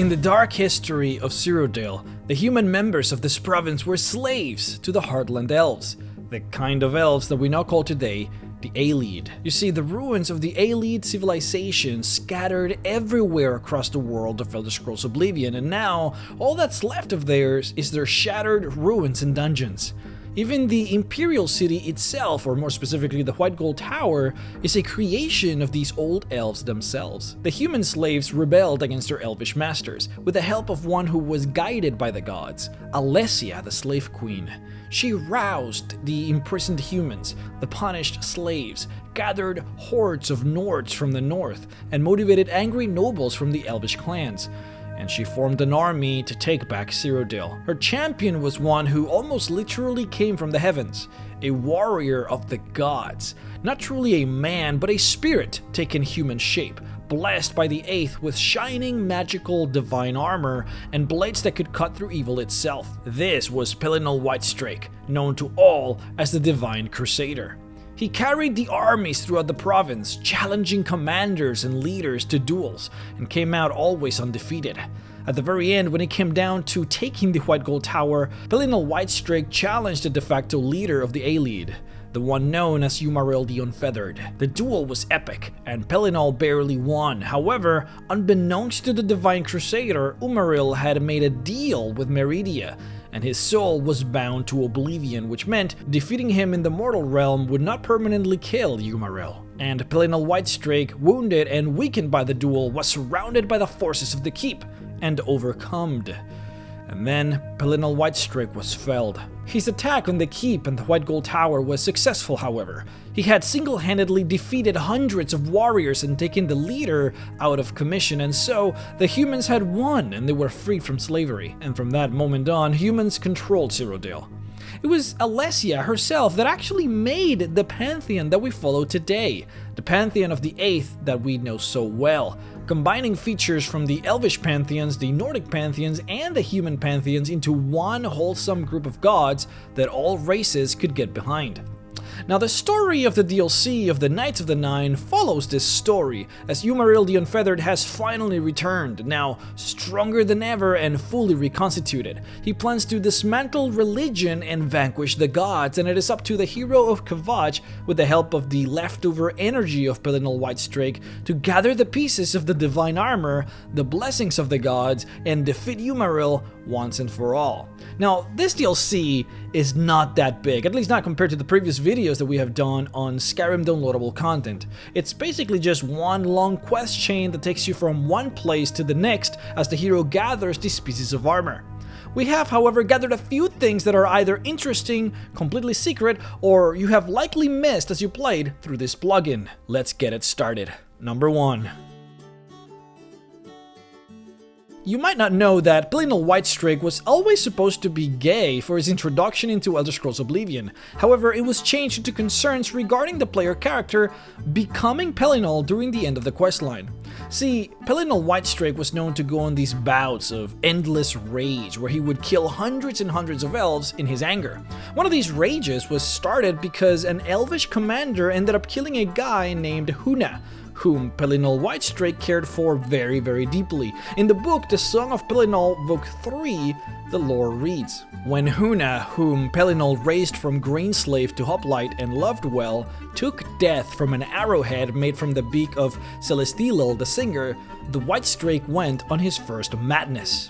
In the dark history of Cyrodiil, the human members of this province were slaves to the Heartland Elves, the kind of elves that we now call today the Aelid. You see, the ruins of the Aelid civilization scattered everywhere across the world of Elder Scrolls Oblivion, and now all that's left of theirs is their shattered ruins and dungeons. Even the Imperial City itself, or more specifically the White Gold Tower, is a creation of these old elves themselves. The human slaves rebelled against their elvish masters, with the help of one who was guided by the gods, Alessia, the Slave Queen. She roused the imprisoned humans, the punished slaves, gathered hordes of Nords from the north, and motivated angry nobles from the elvish clans. And she formed an army to take back Cyrodiil. Her champion was one who almost literally came from the heavens, a warrior of the gods, not truly a man, but a spirit taking human shape, blessed by the Eighth with shining magical divine armor and blades that could cut through evil itself. This was Pelinal Whitestrake, known to all as the Divine Crusader. He carried the armies throughout the province, challenging commanders and leaders to duels, and came out always undefeated. At the very end, when it came down to taking the White Gold Tower, Pelinal Whitestrake challenged the de facto leader of the Aelid, the one known as Umarill the Unfeathered. The duel was epic, and Pelinal barely won. However, unbeknownst to the Divine Crusader, Umarill had made a deal with Meridia, and his soul was bound to oblivion, which meant defeating him in the mortal realm would not permanently kill Umarill. And Pelinal Whitestrake, wounded and weakened by the duel, was surrounded by the forces of the keep and overcome. And then Pelinal Whitestrake was felled. His attack on the keep and the White Gold Tower was successful, however. He had single-handedly defeated hundreds of warriors and taken the leader out of commission, and so the humans had won and they were freed from slavery. And from that moment on, humans controlled Cyrodiil. It was Alessia herself that actually made the pantheon that we follow today, the pantheon of the Eighth that we know so well, combining features from the Elvish pantheons, the Nordic pantheons, and the human pantheons into one wholesome group of gods that all races could get behind. Now, the story of the DLC of the Knights of the Nine follows this story, as Umarill the Unfeathered has finally returned, now stronger than ever and fully reconstituted. He plans to dismantle religion and vanquish the gods, and it is up to the hero of Kvatch, with the help of the leftover energy of Pelinal Whitestrake, to gather the pieces of the divine armor, the blessings of the gods, and defeat Umarill once and for all. Now, this DLC is not that big, at least not compared to the previous videos that we have done on Skyrim downloadable content. It's basically just one long quest chain that takes you from one place to the next as the hero gathers these pieces of armor. We have, however, gathered a few things that are either interesting, completely secret, or you have likely missed as you played through this plugin. Let's get it started. Number 1. You might not know that Pelinal Whitestrake was always supposed to be gay for his introduction into Elder Scrolls Oblivion. However, it was changed due to concerns regarding the player character becoming Pelinal during the end of the questline. See, Pelinal Whitestrake was known to go on these bouts of endless rage where he would kill hundreds and hundreds of elves in his anger. One of these rages was started because an elvish commander ended up killing a guy named Huna, whom Pelinal Whitestrake cared for very, very deeply. In the book The Song of Pelinal, Book 3, the lore reads, "When Huna, whom Pelinal raised from Greenslave to Hoplite and loved well, took death from an arrowhead made from the beak of Celestilil the singer, the Whitestrake went on his first madness."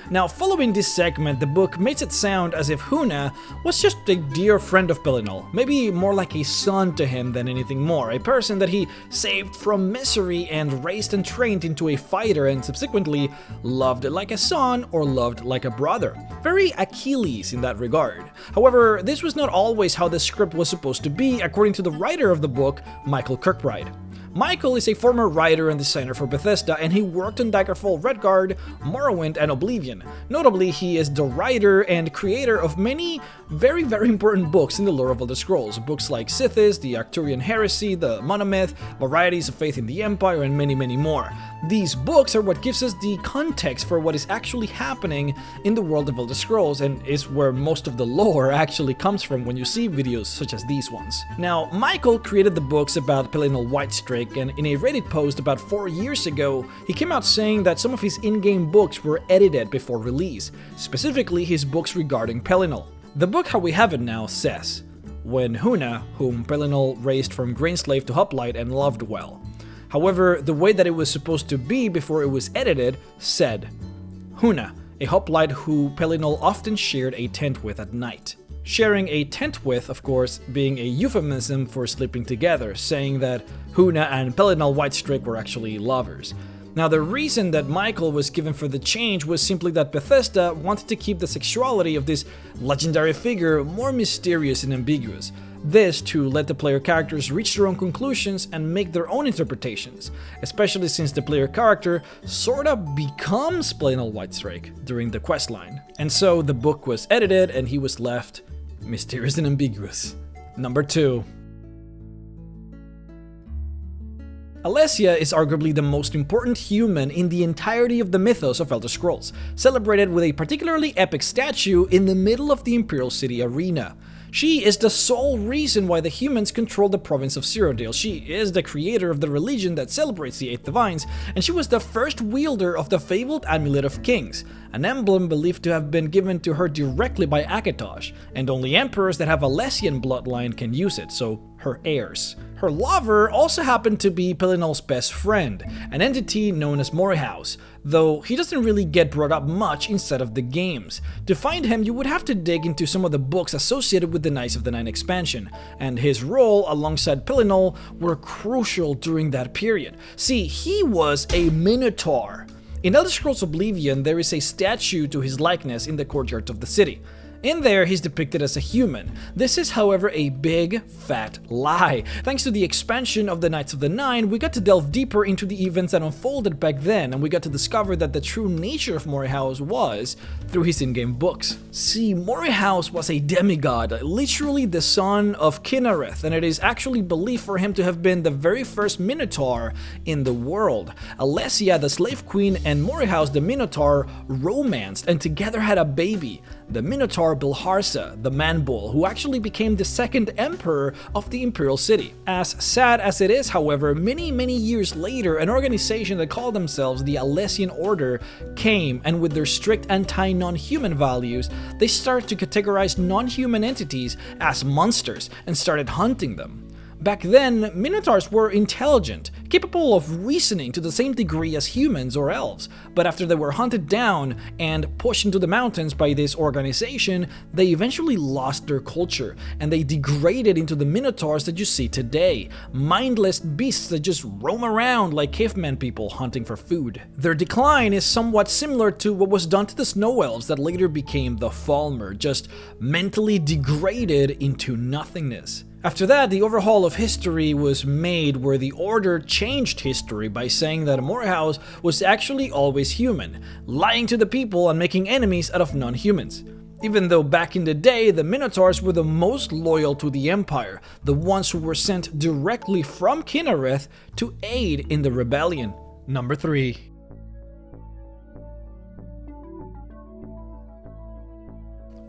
Now, following this segment, the book makes it sound as if Huna was just a dear friend of Pelinal, maybe more like a son to him than anything more, a person that he saved from misery and raised and trained into a fighter and subsequently loved like a son or loved like a brother. Very Achilles in that regard. However, this was not always how the script was supposed to be, according to the writer of the book, Michael Kirkbride. Michael is a former writer and designer for Bethesda, and he worked on Daggerfall, Redguard, Morrowind, and Oblivion. Notably, he is the writer and creator of many very, very important books in the lore of Elder Scrolls. Books like Sithis, the Arcturian Heresy, the Monomyth, Varieties of Faith in the Empire, and many, many more. These books are what gives us the context for what is actually happening in the world of Elder Scrolls, and is where most of the lore actually comes from when you see videos such as these ones. Now, Michael created the books about Pelinal Whitestrake, and in a Reddit post about 4 years ago, he came out saying that some of his in-game books were edited before release, specifically his books regarding Pelinal. The book How We Have It Now says, when Huna, whom Pelinal raised from Grainslave to Hoplite and loved well. However, the way that it was supposed to be before it was edited said, Huna, a hoplite who Pelinal often shared a tent with at night. Sharing a tent with, of course, being a euphemism for sleeping together, saying that Huna and Pelinal Whitestrake were actually lovers. Now, the reason that Michael was given for the change was simply that Bethesda wanted to keep the sexuality of this legendary figure more mysterious and ambiguous. This to let the player characters reach their own conclusions and make their own interpretations, especially since the player character sorta becomes Pelinal Whitestrake during the questline. And so the book was edited and he was left mysterious and ambiguous. Number 2. Alessia is arguably the most important human in the entirety of the mythos of Elder Scrolls, celebrated with a particularly epic statue in the middle of the Imperial City arena. She is the sole reason why the humans control the province of Cyrodiil. She is the creator of the religion that celebrates the Eight Divines, and she was the first wielder of the fabled Amulet of Kings, an emblem believed to have been given to her directly by Akatosh, and only emperors that have Alessian bloodline can use it, so her heirs. Her lover also happened to be Pelinal's best friend, an entity known as Morihaus, though he doesn't really get brought up much inside of the games. To find him, you would have to dig into some of the books associated with the Knights of the Nine expansion, and his role alongside Pelinal were crucial during that period. See, he was a Minotaur. In Elder Scrolls Oblivion, there is a statue to his likeness in the courtyard of the city. In there, he's depicted as a human. This is, however, a big, fat lie. Thanks to the expansion of the Knights of the Nine, we got to delve deeper into the events that unfolded back then, and we got to discover that the true nature of Morihaus was through his in-game books. See, Morihaus was a demigod, literally the son of Kinnereth, and it is actually believed for him to have been the very first Minotaur in the world. Alessia, the slave queen, and Morihaus, the Minotaur, romanced and together had a baby, the Minotaur Bilharsa, the man-bull, who actually became the second emperor of the Imperial City. As sad as it is, however, many years later, an organization that called themselves the Alessian Order came, and with their strict anti-non-human values, they started to categorize non-human entities as monsters and started hunting them. Back then, Minotaurs were intelligent, capable of reasoning to the same degree as humans or elves, but after they were hunted down and pushed into the mountains by this organization, they eventually lost their culture, and they degraded into the Minotaurs that you see today, mindless beasts that just roam around like caveman people hunting for food. Their decline is somewhat similar to what was done to the Snow Elves that later became the Falmer, just mentally degraded into nothingness. After that, the overhaul of history was made where the Order changed history by saying that Morihaus was actually always human, lying to the people and making enemies out of non-humans. Even though back in the day, the Minotaurs were the most loyal to the Empire, the ones who were sent directly from Kinnereth to aid in the rebellion. Number 3.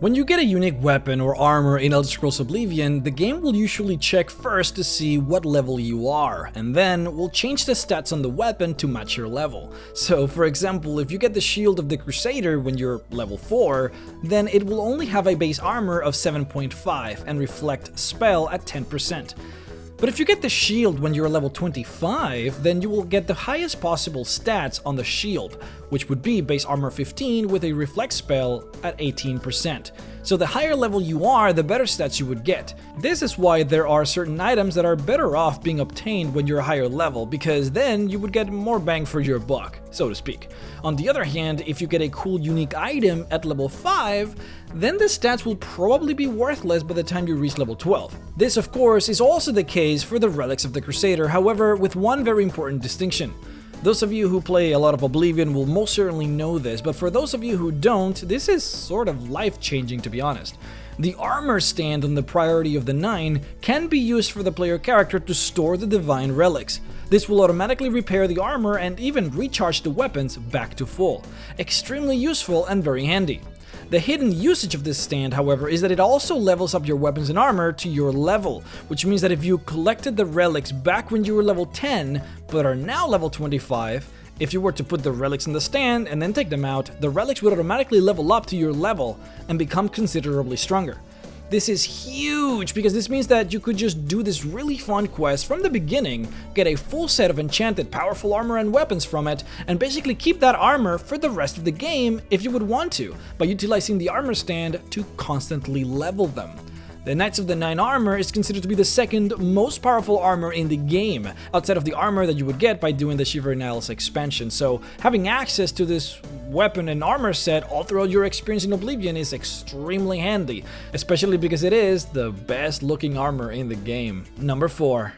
When you get a unique weapon or armor in Elder Scrolls Oblivion, the game will usually check first to see what level you are, and then will change the stats on the weapon to match your level. So for example, if you get the Shield of the Crusader when you're level 4, then it will only have a base armor of 7.5 and reflect spell at 10%. But if you get the shield when you're level 25, then you will get the highest possible stats on the shield, which would be base armor 15 with a reflect spell at 18%. So the higher level you are, the better stats you would get. This is why there are certain items that are better off being obtained when you're a higher level, because then you would get more bang for your buck, so to speak. On the other hand, if you get a cool unique item at level 5, then the stats will probably be worthless by the time you reach level 12. This, of course, is also the case for the Relics of the Crusader, however, with one very important distinction. Those of you who play a lot of Oblivion will most certainly know this, but for those of you who don't, this is sort of life-changing, to be honest. The armor stand on the priority of the 9 can be used for the player character to store the divine relics. This will automatically repair the armor and even recharge the weapons back to full. Extremely useful and very handy. The hidden usage of this stand, however, is that it also levels up your weapons and armor to your level, which means that if you collected the relics back when you were level 10, but are now level 25, if you were to put the relics in the stand and then take them out, the relics would automatically level up to your level and become considerably stronger. This is huge because this means that you could just do this really fun quest from the beginning, get a full set of enchanted powerful armor and weapons from it, and basically keep that armor for the rest of the game if you would want to, by utilizing the armor stand to constantly level them. The Knights of the Nine armor is considered to be the second most powerful armor in the game, outside of the armor that you would get by doing the Shivering Isles expansion, so having access to this weapon and armor set all throughout your experience in Oblivion is extremely handy, especially because it is the best looking armor in the game. Number 4.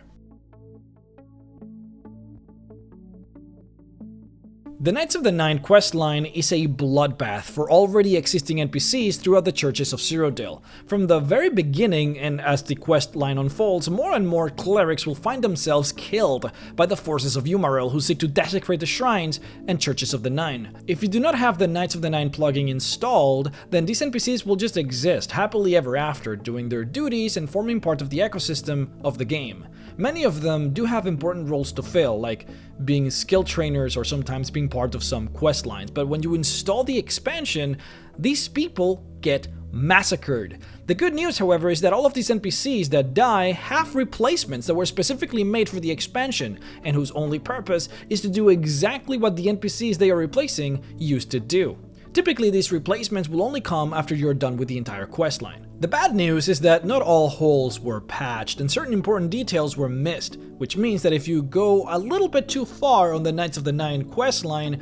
The Knights of the Nine questline is a bloodbath for already existing NPCs throughout the churches of Cyrodiil. From the very beginning, and as the questline unfolds, more and more clerics will find themselves killed by the forces of Umaril who seek to desecrate the shrines and churches of the Nine. If you do not have the Knights of the Nine plugin installed, then these NPCs will just exist happily ever after, doing their duties and forming part of the ecosystem of the game. Many of them do have important roles to fill, like being skill trainers or sometimes being part of some quest lines, but when you install the expansion, these people get massacred. The good news, however, is that all of these NPCs that die have replacements that were specifically made for the expansion, and whose only purpose is to do exactly what the NPCs they are replacing used to do. Typically, these replacements will only come after you're done with the entire questline. The bad news is that not all holes were patched and certain important details were missed, which means that if you go a little bit too far on the Knights of the Nine questline,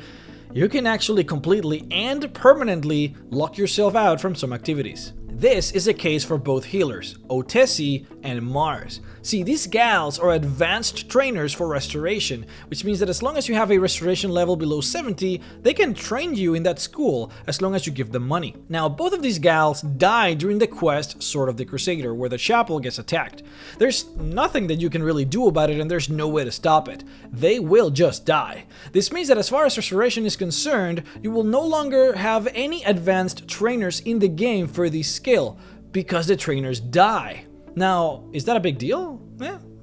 you can actually completely and permanently lock yourself out from some activities. This is a case for both healers, Otesi and Mars. See, these gals are advanced trainers for restoration, which means that as long as you have a restoration level below 70, they can train you in that school as long as you give them money. Now, both of these gals die during the quest Sword of the Crusader, where the chapel gets attacked. There's nothing that you can really do about it and there's no way to stop it. They will just die. This means that as far as restoration is concerned, you will no longer have any advanced trainers in the game for these skill, because the trainers die. Now, is that a big deal?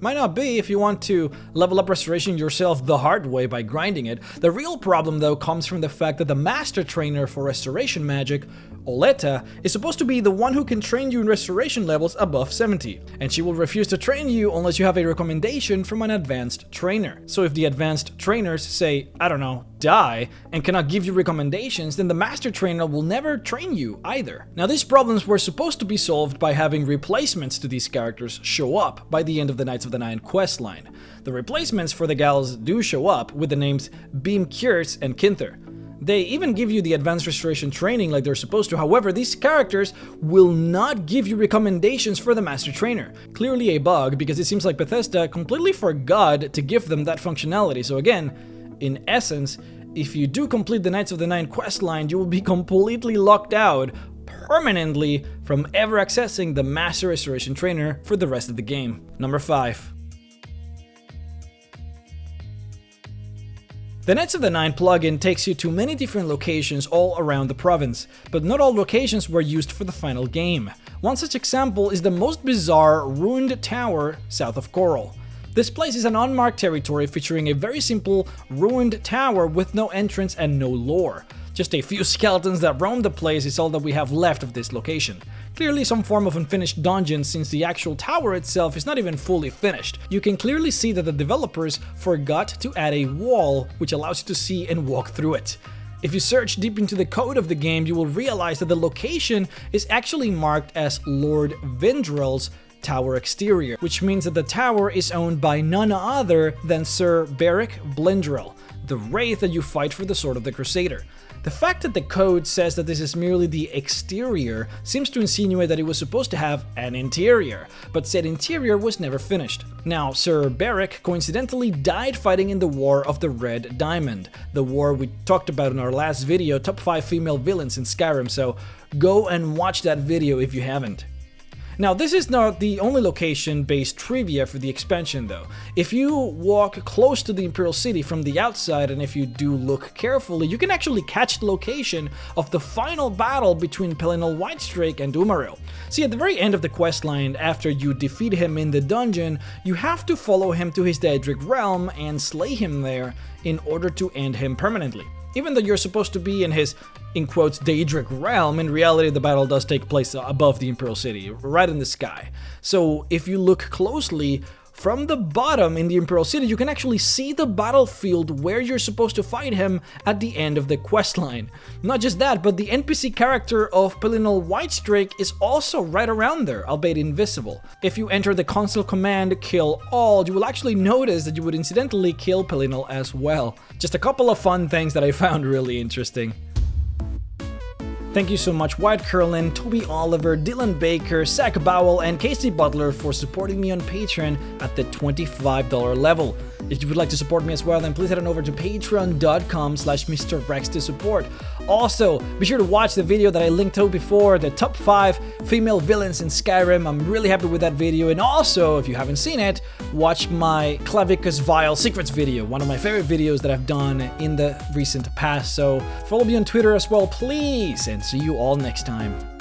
Might not be if you want to level up restoration yourself the hard way by grinding it. The real problem, though, comes from the fact that the master trainer for restoration magic, Oleta, is supposed to be the one who can train you in restoration levels above 70, and she will refuse to train you unless you have a recommendation from an advanced trainer. So if the advanced trainers say, I don't know, die, and cannot give you recommendations, then the master trainer will never train you either. Now, these problems were supposed to be solved by having replacements to these characters show up by the end of the Knights of the Nine questline. The replacements for the gals do show up with the names Beam Kiertz and Kinther. They even give you the advanced restoration training like they're supposed to. However, these characters will not give you recommendations for the master trainer. Clearly a bug, because it seems like Bethesda completely forgot to give them that functionality. So again, in essence, if you do complete the Knights of the Nine questline, you will be completely locked out permanently from ever accessing the Master Restoration Trainer for the rest of the game. Number 5. The Knights of the Nine plugin takes you to many different locations all around the province, but not all locations were used for the final game. One such example is the most bizarre ruined tower south of Coral. This place is an unmarked territory featuring a very simple ruined tower with no entrance and no lore. Just a few skeletons that roam the place is all that we have left of this location. Clearly some form of unfinished dungeon, since the actual tower itself is not even fully finished. You can clearly see that the developers forgot to add a wall which allows you to see and walk through it. If you search deep into the code of the game, you will realize that the location is actually marked as Lord Vindrel's tower exterior, which means that the tower is owned by none other than Sir Beric Blindrel, the Wraith that you fight for the Sword of the Crusader. The fact that the code says that this is merely the exterior seems to insinuate that it was supposed to have an interior, but said interior was never finished. Now, Sir Beric coincidentally died fighting in the War of the Red Diamond, the war we talked about in our last video, top 5 female villains in Skyrim, so go and watch that video if you haven't. Now, this is not the only location-based trivia for the expansion though. If you walk close to the Imperial City from the outside, and if you do look carefully, you can actually catch the location of the final battle between Pelinal Whitestrake and Umaril. See, at the very end of the questline, after you defeat him in the dungeon, you have to follow him to his Daedric realm and slay him there in order to end him permanently. Even though you're supposed to be in his, in quotes, Daedric realm, in reality the battle does take place above the Imperial City, right in the sky. So if you look closely, from the bottom in the Imperial City, you can actually see the battlefield where you're supposed to fight him at the end of the questline. Not just that, but the NPC character of Pelinal Whitestrake is also right around there, albeit invisible. If you enter the console command kill all, you will actually notice that you would incidentally kill Pelinal as well. Just a couple of fun things that I found really interesting. Thank you so much White Curlin, Toby Oliver, Dylan Baker, Zach Bowell, and Casey Butler for supporting me on Patreon at the $25 level. If you would like to support me as well, then please head on over to patreon.com/MrRhexx to support. Also, be sure to watch the video that I linked to before, the top 5 female villains in Skyrim. I'm really happy with that video. And also, if you haven't seen it, watch my Clavicus Vial Secrets video, one of my favorite videos that I've done in the recent past. So follow me on Twitter as well, please, and see you all next time.